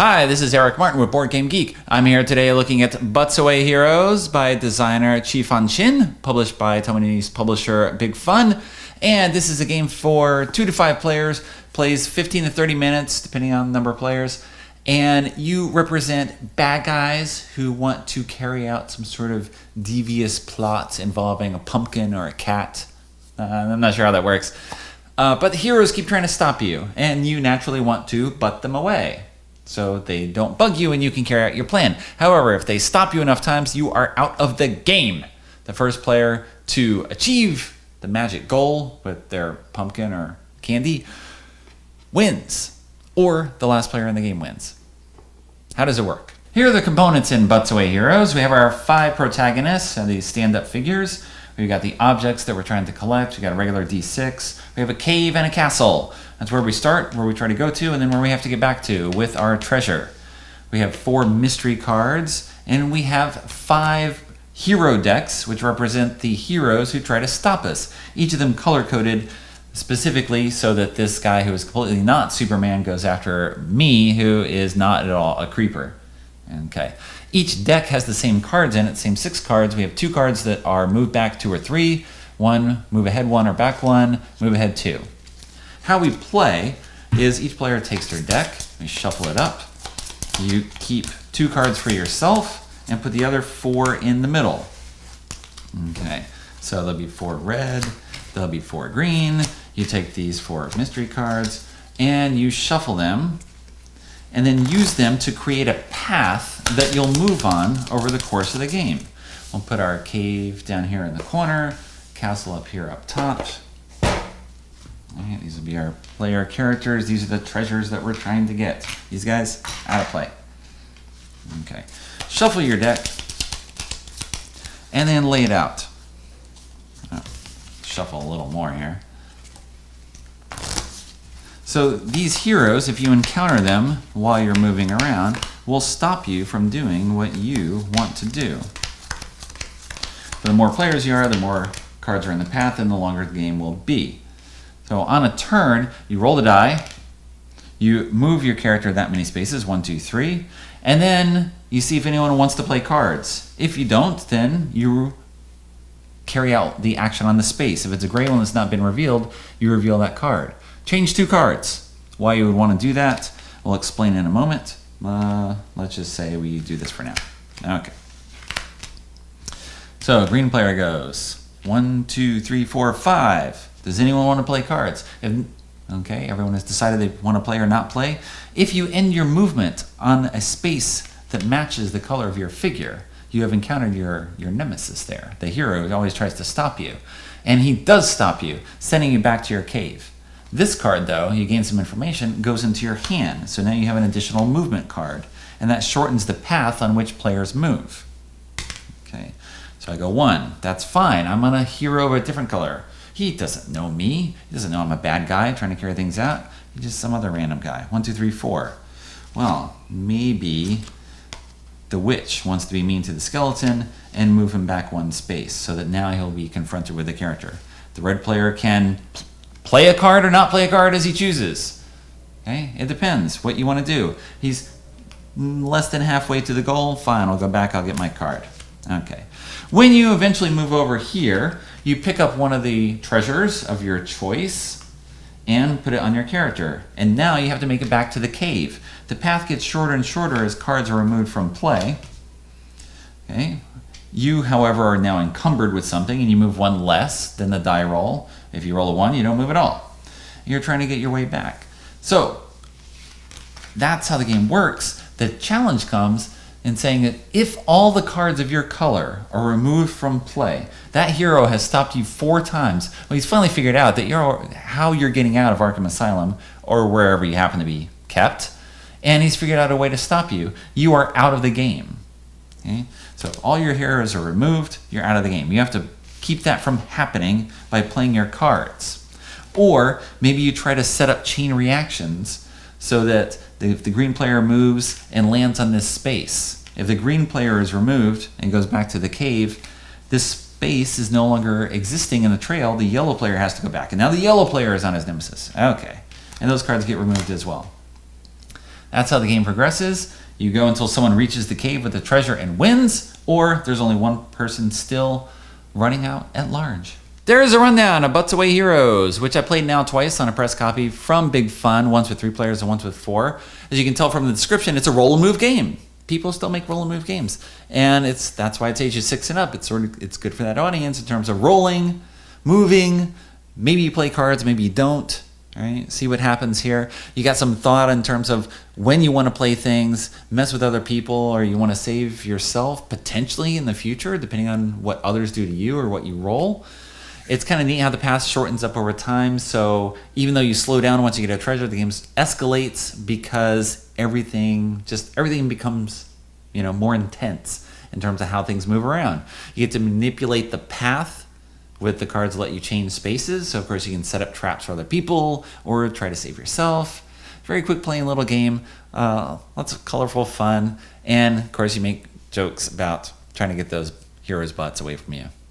Hi, this is Eric Martin with Board Game Geek. I'm here today looking at Butts Away Heroes by designer Chi Fan Shin, published by Taiwanese publisher Big Fun. And this is a game for 2 to 5 players, plays 15 to 30 minutes, depending on the number of players. And you represent bad guys who want to carry out some sort of devious plot involving a pumpkin or a cat. I'm not sure how that works. But the heroes keep trying to stop you, and you naturally want to butt them away, so they don't bug you and you can carry out your plan. However, if they stop you enough times, you are out of the game. The first player to achieve the magic goal with their pumpkin or candy wins, or the last player in the game wins. How does it work? Here are the components in Butts Away Heroes. We have our 5 protagonists, these stand-up figures. We've got the objects that we're trying to collect. We've got a regular D6. We have a cave and a castle. That's where we start, where we try to go to, and then where we have to get back to with our treasure. We have 4 mystery cards, and we have 5 hero decks, which represent the heroes who try to stop us. Each of them color-coded specifically so that this guy who is completely not Superman goes after me, who is not at all a creeper. Okay. Each deck has the same cards in it, same 6 cards. We have 2 cards that are move back 2 or 3, 1 move ahead 1 or back 1, move ahead 2. How we play is each player takes their deck, we shuffle it up, you keep 2 cards for yourself, and put the other 4 in the middle. Okay, so there'll be 4 red, there'll be 4 green, you take these 4 mystery cards, and you shuffle them, and then use them to create a path that you'll move on over the course of the game. We'll put our cave down here in the corner, castle up here up top. Right, these will be our player characters. These are the treasures that we're trying to get. These guys, out of play. Okay, shuffle your deck, and then lay it out. Oh, shuffle a little more here. So these heroes, if you encounter them while you're moving around, will stop you from doing what you want to do. The more players you are, the more cards are in the path, and the longer the game will be. So on a turn, you roll the die, you move your character that many spaces, 1, 2, 3, and then you see if anyone wants to play cards. If you don't, then you carry out the action on the space. If it's a gray one that's not been revealed, you reveal that card. Change 2 cards. Why you would want to do that, we'll explain in a moment. Let's just say we do this for now. Okay. So green player goes 1, 2, 3, 4, 5. Does anyone want to play cards? Okay, everyone has decided they want to play or not play. If you end your movement on a space that matches the color of your figure, you have encountered your nemesis there. The hero who always tries to stop you. And he does stop you, sending you back to your cave. This card, though, you gain some information, goes into your hand. So now you have an additional movement card. And that shortens the path on which players move. Okay, so I go 1. That's fine. I'm on a hero of a different color. He doesn't know me. He doesn't know I'm a bad guy trying to carry things out. He's just some other random guy. 1, 2, 3, 4. Well, maybe the witch wants to be mean to the skeleton and move him back 1 space so that now he'll be confronted with the character. The red player can play a card or not play a card as he chooses. Okay, it depends what you want to do. He's less than halfway to the goal. Fine, I'll go back, I'll get my card. Okay. When you eventually move over here, you pick up one of the treasures of your choice and put it on your character. And now you have to make it back to the cave. The path gets shorter and shorter as cards are removed from play. Okay. You, however, are now encumbered with something, and you move 1 less than the die roll. If you roll a 1, you don't move at all. You're trying to get your way back. So that's how the game works. The challenge comes in saying that if all the cards of your color are removed from play, that hero has stopped you 4 times. Well, he's finally figured out that how you're getting out of Arkham Asylum or wherever you happen to be kept, and he's figured out a way to stop you. You are out of the game. Okay? So if all your heroes are removed, you're out of the game. You have to keep that from happening by playing your cards. Or maybe you try to set up chain reactions so that if the green player moves and lands on this space, if the green player is removed and goes back to the cave, this space is no longer existing in the trail. The yellow player has to go back. And now the yellow player is on his nemesis. Okay. And those cards get removed as well. That's how the game progresses. You go until someone reaches the cave with the treasure and wins, or there's only one person still running out at large. There is a rundown of Butts Away Heroes, which I played now twice on a press copy from Big Fun, once with 3 players and once with 4. As you can tell from the description, it's a roll and move game. People still make roll and move games, and that's why it's ages 6 and up. It's good for that audience in terms of rolling, moving. Maybe you play cards, maybe you don't. All right, see what happens here. You got some thought in terms of when you want to play things, mess with other people, or you want to save yourself potentially in the future, depending on what others do to you or what you roll. It's kind of neat how the path shortens up over time. So even though you slow down once you get a treasure, the game escalates because everything becomes, more intense in terms of how things move around. You get to manipulate the path with the cards that let you change spaces. So of course you can set up traps for other people or try to save yourself. Very quick playing little game, lots of colorful fun, and of course you make jokes about trying to get those heroes' butts away from you.